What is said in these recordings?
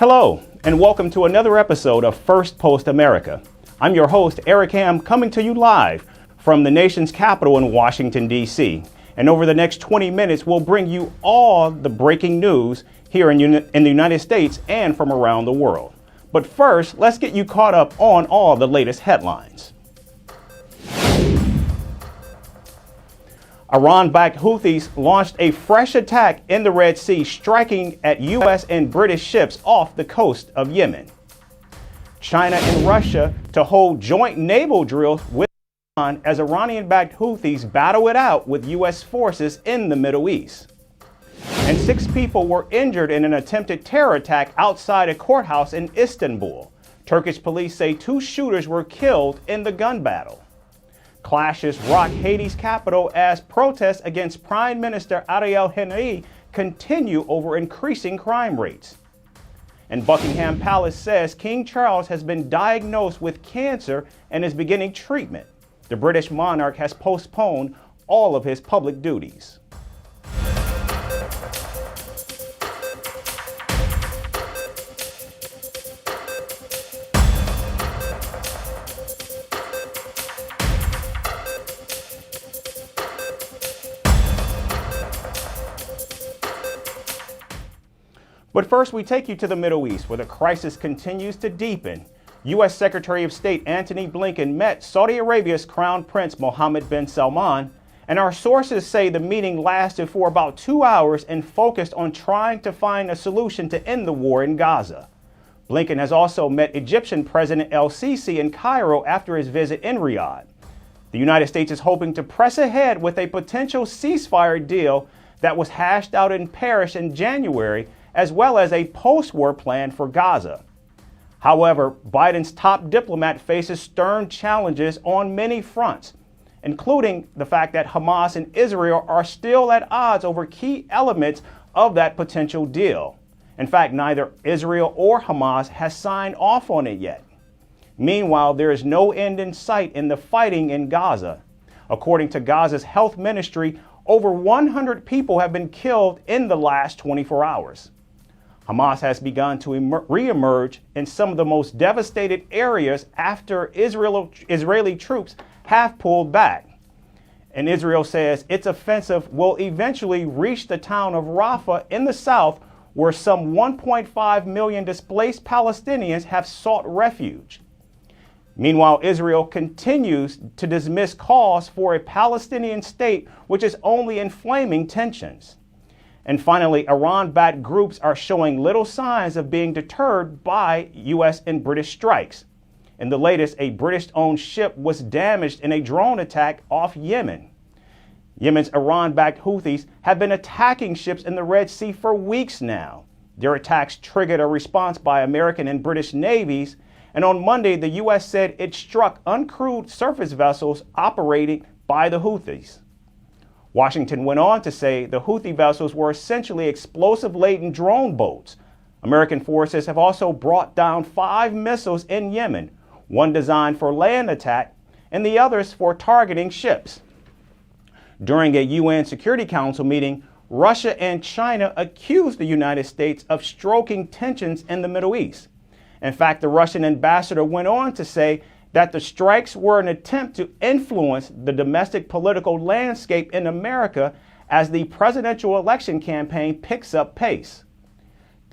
Hello, and welcome to another episode of Firstpost America. I'm your host, Eric Ham, coming to you live from the nation's capital in Washington, D.C. And over the next 20 minutes, we'll bring you all the breaking news here in the United States and from around the world. But first, let's get you caught up on all the latest headlines. Iran-backed Houthis launched a fresh attack in the Red Sea, striking at U.S. and British ships off the coast of Yemen. China and Russia to hold joint naval drills with Iran as Iranian-backed Houthis battle it out with U.S. forces in the Middle East. And 6 people were injured in an attempted terror attack outside a courthouse in Istanbul. Turkish police say 2 shooters were killed in the gun battle. Clashes rock Haiti's capital as protests against Prime Minister Ariel Henry continue over increasing crime rates. And Buckingham Palace says King Charles has been diagnosed with cancer and is beginning treatment. The British monarch has postponed all of his public duties. But first, we take you to the Middle East, where the crisis continues to deepen. U.S. Secretary of State Antony Blinken met Saudi Arabia's Crown Prince Mohammed bin Salman, and our sources say the meeting lasted for about 2 hours and focused on trying to find a solution to end the war in Gaza. Blinken has also met Egyptian President el-Sisi in Cairo after his visit in Riyadh. The United States is hoping to press ahead with a potential ceasefire deal that was hashed out in Paris in January, as well as a post-war plan for Gaza. However, Biden's top diplomat faces stern challenges on many fronts, including the fact that Hamas and Israel are still at odds over key elements of that potential deal. In fact, neither Israel or Hamas has signed off on it yet. Meanwhile, there is no end in sight in the fighting in Gaza. According to Gaza's health ministry, over 100 people have been killed in the last 24 hours. Hamas has begun to reemerge in some of the most devastated areas after Israeli troops have pulled back. And Israel says its offensive will eventually reach the town of Rafah in the south, where some 1.5 million displaced Palestinians have sought refuge. Meanwhile, Israel continues to dismiss calls for a Palestinian state, which is only inflaming tensions. And finally, Iran-backed groups are showing little signs of being deterred by U.S. and British strikes. In the latest, a British-owned ship was damaged in a drone attack off Yemen. Yemen's Iran-backed Houthis have been attacking ships in the Red Sea for weeks now. Their attacks triggered a response by American and British navies, and on Monday, the U.S. said it struck uncrewed surface vessels operating by the Houthis. Washington went on to say the Houthi vessels were essentially explosive-laden drone boats. American forces have also brought down 5 missiles in Yemen, one designed for land attack and the others for targeting ships. During a UN Security Council meeting, Russia and China accused the United States of stoking tensions in the Middle East. In fact, the Russian ambassador went on to say that the strikes were an attempt to influence the domestic political landscape in America as the presidential election campaign picks up pace.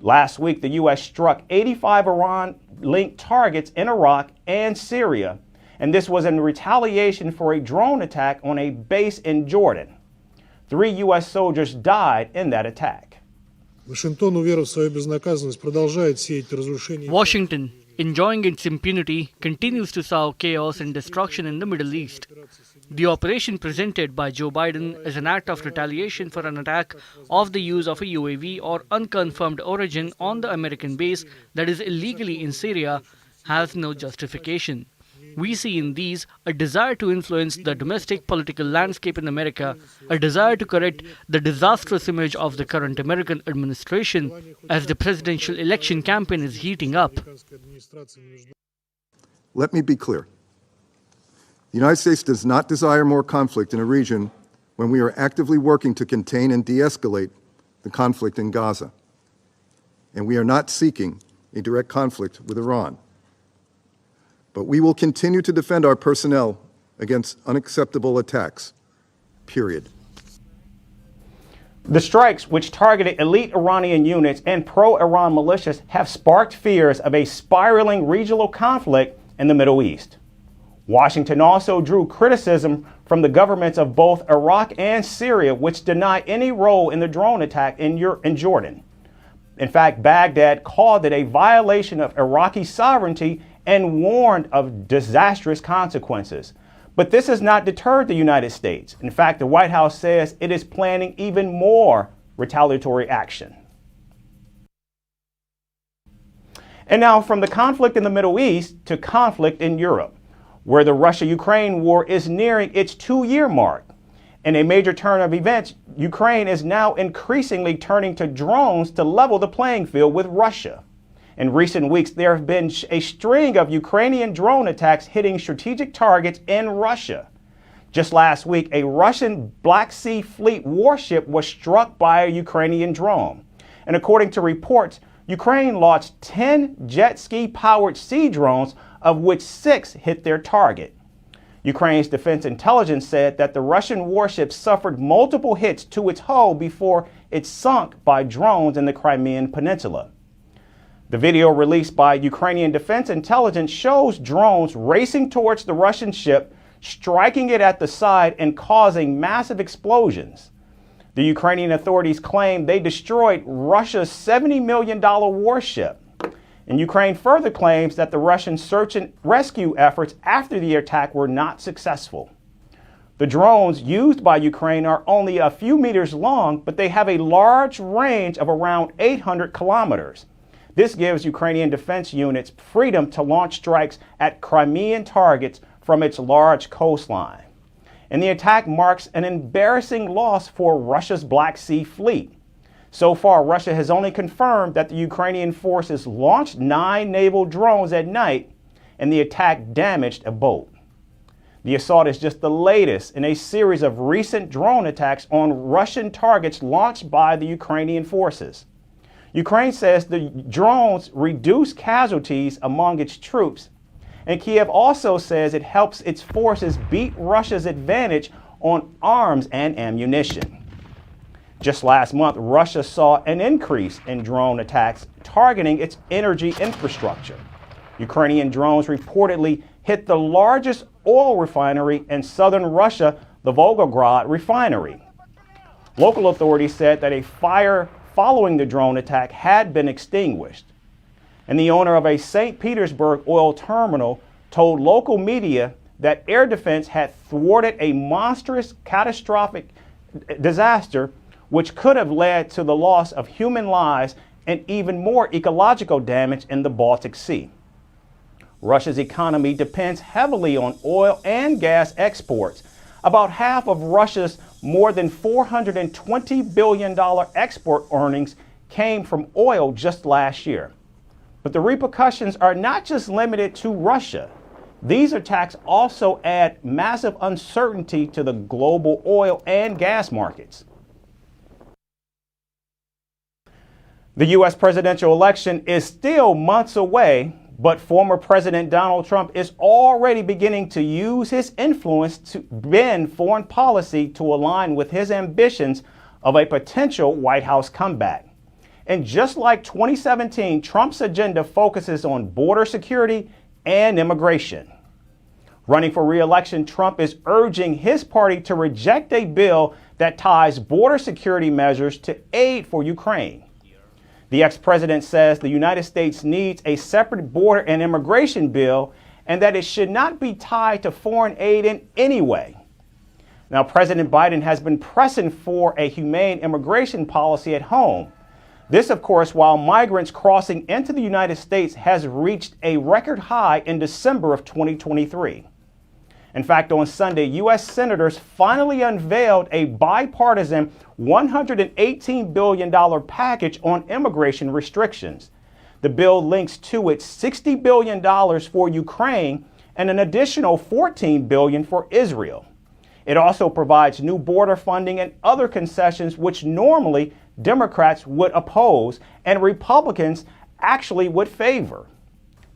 Last week, the U.S. struck 85 Iran-linked targets in Iraq and Syria, and this was in retaliation for a drone attack on a base in Jordan. 3 U.S. soldiers died in that attack. Washington, enjoying its impunity, continues to sow chaos and destruction in the Middle East. The operation presented by Joe Biden as an act of retaliation for an attack of the use of a UAV or unconfirmed origin on the American base that is illegally in Syria has no justification. We see in these a desire to influence the domestic political landscape in America, a desire to correct the disastrous image of the current American administration as the presidential election campaign is heating up. Let me be clear. The United States does not desire more conflict in a region when we are actively working to contain and de-escalate the conflict in Gaza. And we are not seeking a direct conflict with Iran. But we will continue to defend our personnel against unacceptable attacks, period. The strikes, which targeted elite Iranian units and pro-Iran militias, have sparked fears of a spiraling regional conflict in the Middle East. Washington also drew criticism from the governments of both Iraq and Syria, which deny any role in the drone attack in Jordan. In fact, Baghdad called it a violation of Iraqi sovereignty and warned of disastrous consequences. But this has not deterred the United States. In fact, the White House says it is planning even more retaliatory action. And now from the conflict in the Middle East to conflict in Europe, where the Russia-Ukraine war is nearing its 2-year mark. In a major turn of events, Ukraine is now increasingly turning to drones to level the playing field with Russia. In recent weeks, there have been a string of Ukrainian drone attacks hitting strategic targets in Russia. Just last week, a Russian Black Sea Fleet warship was struck by a Ukrainian drone. And according to reports, Ukraine launched 10 jet ski-powered sea drones, of which 6 hit their target. Ukraine's defense intelligence said that the Russian warship suffered multiple hits to its hull before it sunk by drones in the Crimean Peninsula. The video released by Ukrainian Defense Intelligence shows drones racing towards the Russian ship, striking it at the side and causing massive explosions. The Ukrainian authorities claim they destroyed Russia's $70 million warship. And Ukraine further claims that the Russian search and rescue efforts after the attack were not successful. The drones used by Ukraine are only a few meters long, but they have a large range of around 800 kilometers. This gives Ukrainian defense units freedom to launch strikes at Crimean targets from its large coastline. And the attack marks an embarrassing loss for Russia's Black Sea Fleet. So far, Russia has only confirmed that the Ukrainian forces launched 9 naval drones at night, and the attack damaged a boat. The assault is just the latest in a series of recent drone attacks on Russian targets launched by the Ukrainian forces. Ukraine says the drones reduce casualties among its troops, and Kiev also says it helps its forces beat Russia's advantage on arms and ammunition. Just last month, Russia saw an increase in drone attacks targeting its energy infrastructure. Ukrainian drones reportedly hit the largest oil refinery in southern Russia, the Volgograd refinery. Local authorities said that a fire following the drone attack had been extinguished. And the owner of a St. Petersburg oil terminal told local media that air defense had thwarted a monstrous catastrophic disaster which could have led to the loss of human lives and even more ecological damage in the Baltic Sea. Russia's economy depends heavily on oil and gas exports. About half of Russia's more than $420 billion export earnings came from oil just last year. But the repercussions are not just limited to Russia. These attacks also add massive uncertainty to the global oil and gas markets. The U.S. presidential election is still months away, but former President Donald Trump is already beginning to use his influence to bend foreign policy to align with his ambitions of a potential White House comeback. And just like 2017, Trump's agenda focuses on border security and immigration. Running for re-election, Trump is urging his party to reject a bill that ties border security measures to aid for Ukraine. The ex-president says the United States needs a separate border and immigration bill and that it should not be tied to foreign aid in any way. Now, President Biden has been pressing for a humane immigration policy at home. This, of course, while migrants crossing into the United States has reached a record high in December of 2023. In fact, on Sunday, U.S. senators finally unveiled a bipartisan $118 billion package on immigration restrictions. The bill links to it $60 billion for Ukraine and an additional $14 billion for Israel. It also provides new border funding and other concessions which normally Democrats would oppose and Republicans actually would favor.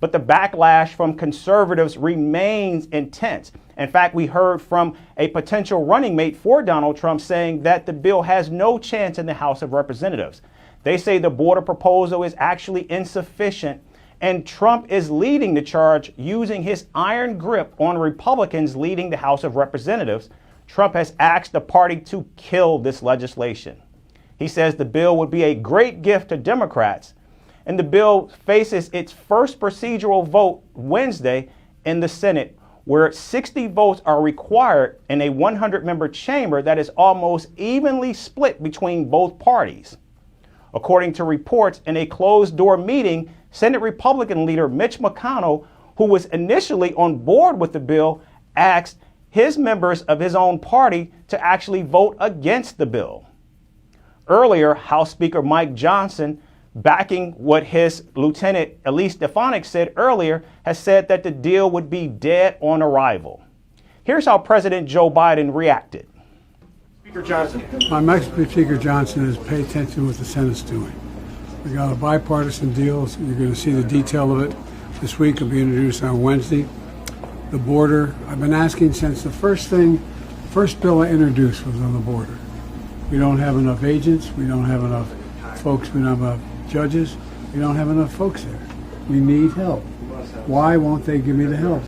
But the backlash from conservatives remains intense. In fact, we heard from a potential running mate for Donald Trump saying that the bill has no chance in the House of Representatives. They say the border proposal is actually insufficient, and Trump is leading the charge using his iron grip on Republicans leading the House of Representatives. Trump has asked the party to kill this legislation. He says the bill would be a great gift to Democrats, and the bill faces its first procedural vote Wednesday in the Senate, where 60 votes are required in a 100-member chamber that is almost evenly split between both parties. According to reports, in a closed-door meeting, Senate Republican leader Mitch McConnell, who was initially on board with the bill, asked his members of his own party to actually vote against the bill. Earlier, House Speaker Mike Johnson, backing what his Lieutenant Elise Stefanik said earlier, has said that the deal would be dead on arrival. Here's how President Joe Biden reacted. Speaker Johnson. My message to Speaker Johnson is pay attention to what the Senate's doing. We got a bipartisan deal. So you're going to see the detail of it this week. It'll be introduced on Wednesday. The border, I've been asking since the first bill I introduced was on the border. We don't have enough agents. We don't have enough folks. We don't have enough judges. We don't have enough folks there. We need help. Why won't they give me the help?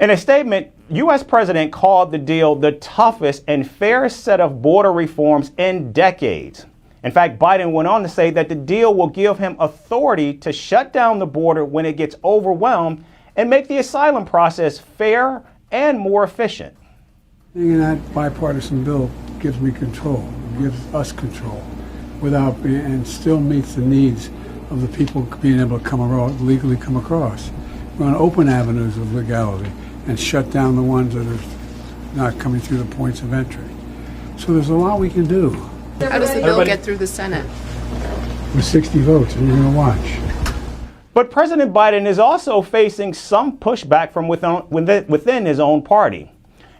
In a statement, U.S. President called the deal the toughest and fairest set of border reforms in decades. In fact, Biden went on to say that the deal will give him authority to shut down the border when it gets overwhelmed and make the asylum process fair and more efficient. And that bipartisan bill gives me control, gives us control, and still meets the needs of the people being able to legally come across. We want to open avenues of legality and shut down the ones that are not coming through the points of entry. So there's a lot we can do. How does the bill get through the Senate? With 60 votes, and you're going to watch. But President Biden is also facing some pushback from within his own party.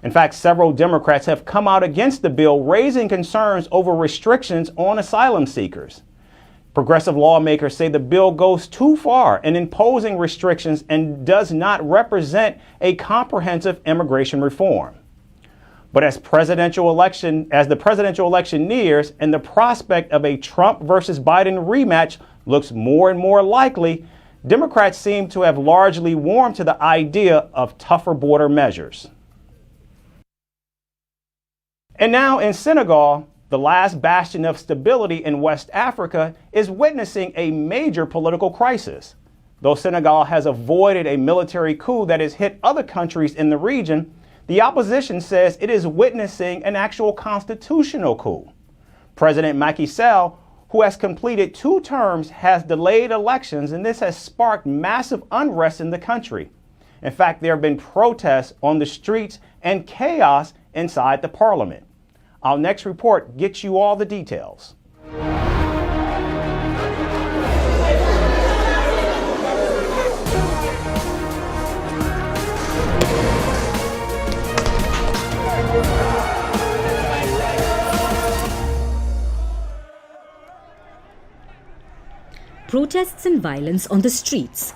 In fact, several Democrats have come out against the bill, raising concerns over restrictions on asylum seekers. Progressive lawmakers say the bill goes too far in imposing restrictions and does not represent a comprehensive immigration reform. But as the presidential election nears and the prospect of a Trump versus Biden rematch looks more and more likely, Democrats seem to have largely warmed to the idea of tougher border measures. And now in Senegal, the last bastion of stability in West Africa is witnessing a major political crisis. Though Senegal has avoided a military coup that has hit other countries in the region, the opposition says it is witnessing an actual constitutional coup. President Macky Sall, who has completed 2 terms, has delayed elections, and this has sparked massive unrest in the country. In fact, there have been protests on the streets and chaos inside the parliament. Our next report gets you all the details. Protests and violence on the streets.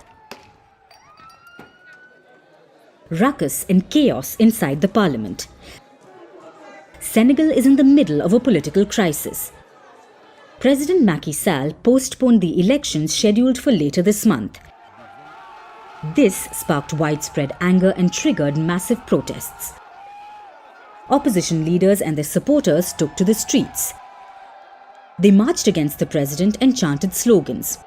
Ruckus and chaos inside the parliament. Senegal is in the middle of a political crisis. President Macky Sall postponed the elections scheduled for later this month. This sparked widespread anger and triggered massive protests. Opposition leaders and their supporters took to the streets. They marched against the president and chanted slogans.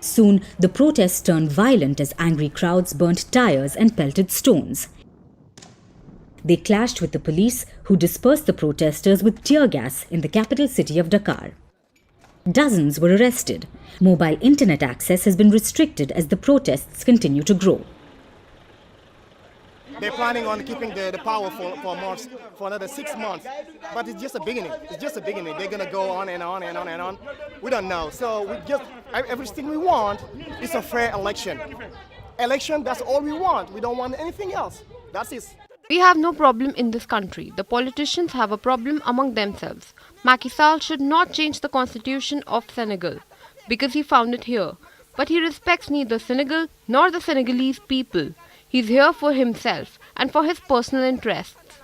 Soon, the protests turned violent as angry crowds burnt tires and pelted stones. They clashed with the police, who dispersed the protesters with tear gas in the capital city of Dakar. Dozens were arrested. Mobile internet access has been restricted as the protests continue to grow. They're planning on keeping the power for another 6 months. But it's just a beginning. It's just a beginning. They're going to go on and on and on and on. We don't know. So everything we want is a fair election. Election, that's all we want. We don't want anything else. That's it. We have no problem in this country. The politicians have a problem among themselves. Macky Sall should not change the constitution of Senegal because he found it here. But he respects neither Senegal nor the Senegalese people. He's here for himself and for his personal interests.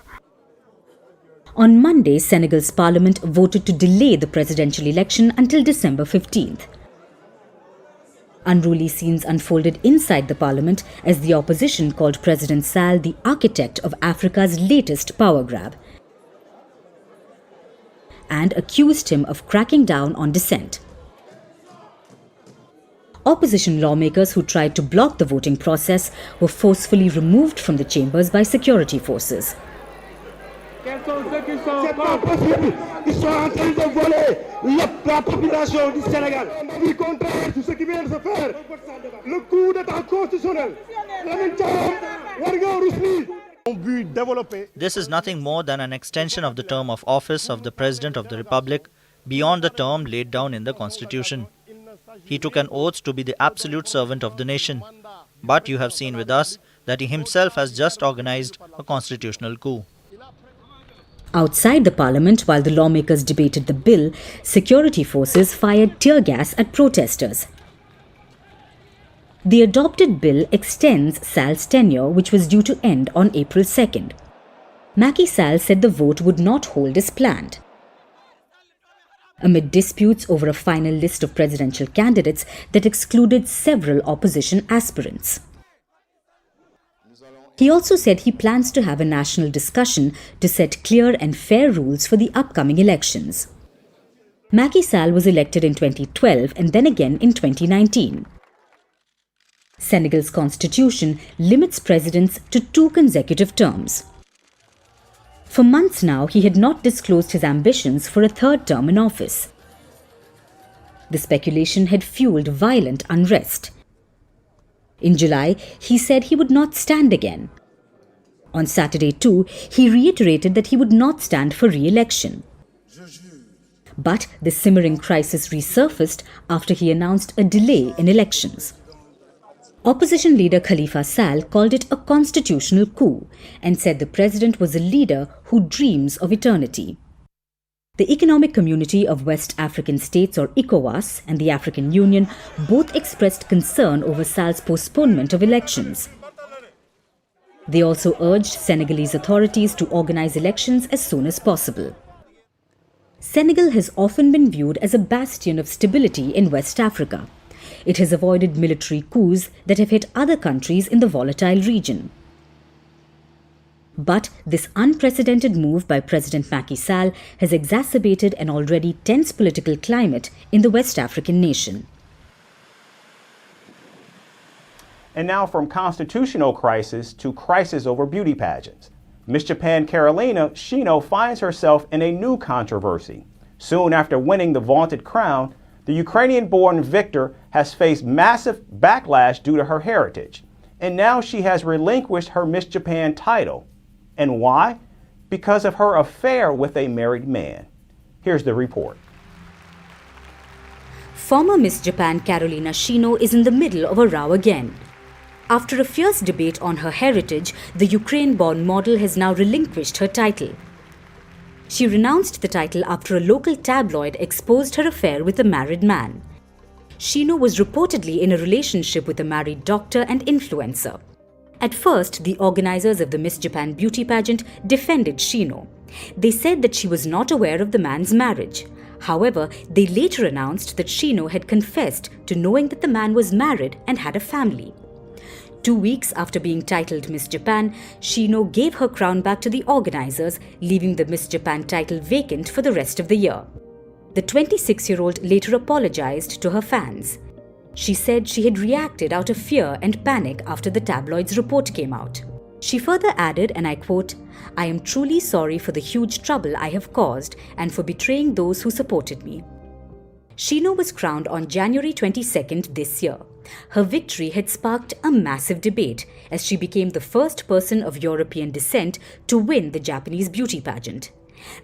On Monday, Senegal's parliament voted to delay the presidential election until December 15th. Unruly scenes unfolded inside the parliament as the opposition called President Sall the architect of Africa's latest power grab and accused him of cracking down on dissent. Opposition lawmakers who tried to block the voting process were forcefully removed from the chambers by security forces. C'est pas possible. Ils sont en train de voler la population du Sénégal. Ils contraire tout ce qui vient de se faire. Le coup d'état constitutionnel. This is nothing more than an extension of the term of office of the President of the Republic beyond the term laid down in the Constitution. He took an oath to be the absolute servant of the nation. But you have seen with us that he himself has just organized a constitutional coup. Outside the parliament, while the lawmakers debated the bill, security forces fired tear gas at protesters. The adopted bill extends Sall's tenure, which was due to end on April 2nd. Macky Sall said the vote would not hold as planned. Amid disputes over a final list of presidential candidates that excluded several opposition aspirants. He also said he plans to have a national discussion to set clear and fair rules for the upcoming elections. Macky Sall was elected in 2012 and then again in 2019. Senegal's constitution limits presidents to 2 consecutive terms. For months now, he had not disclosed his ambitions for a 3rd term in office. The speculation had fueled violent unrest. In July, he said he would not stand again. On Saturday too, he reiterated that he would not stand for re-election. But the simmering crisis resurfaced after he announced a delay in elections. Opposition leader Khalifa Sall called it a constitutional coup and said the president was a leader who dreams of eternity. The Economic Community of West African States, or ECOWAS, and the African Union both expressed concern over Sall's postponement of elections. They also urged Senegalese authorities to organize elections as soon as possible. Senegal has often been viewed as a bastion of stability in West Africa. It has avoided military coups that have hit other countries in the volatile region. But this unprecedented move by President Macky Sall has exacerbated an already tense political climate in the West African nation. And now from constitutional crisis to crisis over beauty pageants. Miss Japan Carolina Shino finds herself in a new controversy. Soon after winning the vaunted crown, the Ukrainian-born victor has faced massive backlash due to her heritage. And now she has relinquished her Miss Japan title. And why? Because of her affair with a married man. Here's the report. Former Miss Japan Carolina Shino is in the middle of a row again. After a fierce debate on her heritage, the Ukraine-born model has now relinquished her title. She renounced the title after a local tabloid exposed her affair with a married man. Shino was reportedly in a relationship with a married doctor and influencer. At first, the organizers of the Miss Japan beauty pageant defended Shino. They said that she was not aware of the man's marriage. However, they later announced that Shino had confessed to knowing that the man was married and had a family. 2 weeks after being titled Miss Japan, Shino gave her crown back to the organizers, leaving the Miss Japan title vacant for the rest of the year. The 26-year-old later apologized to her fans. She said she had reacted out of fear and panic after the tabloid's report came out. She further added, and I quote, "I am truly sorry for the huge trouble I have caused and for betraying those who supported me." Shino was crowned on January 22nd this year. Her victory had sparked a massive debate as she became the first person of European descent to win the Japanese beauty pageant.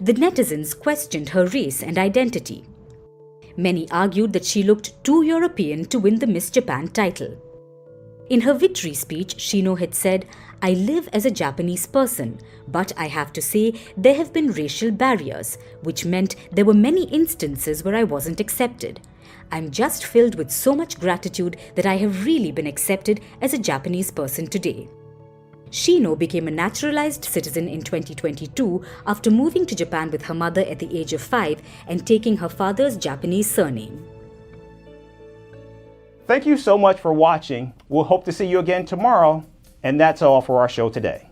The netizens questioned her race and identity. Many argued that she looked too European to win the Miss Japan title. In her victory speech, Shino had said, I live as a Japanese person, but I have to say there have been racial barriers, which meant there were many instances where I wasn't accepted. I'm just filled with so much gratitude that I have really been accepted as a Japanese person today. Shino became a naturalized citizen in 2022 after moving to Japan with her mother at the age of 5 and taking her father's Japanese surname. Thank you so much for watching. We'll hope to see you again tomorrow. And that's all for our show today.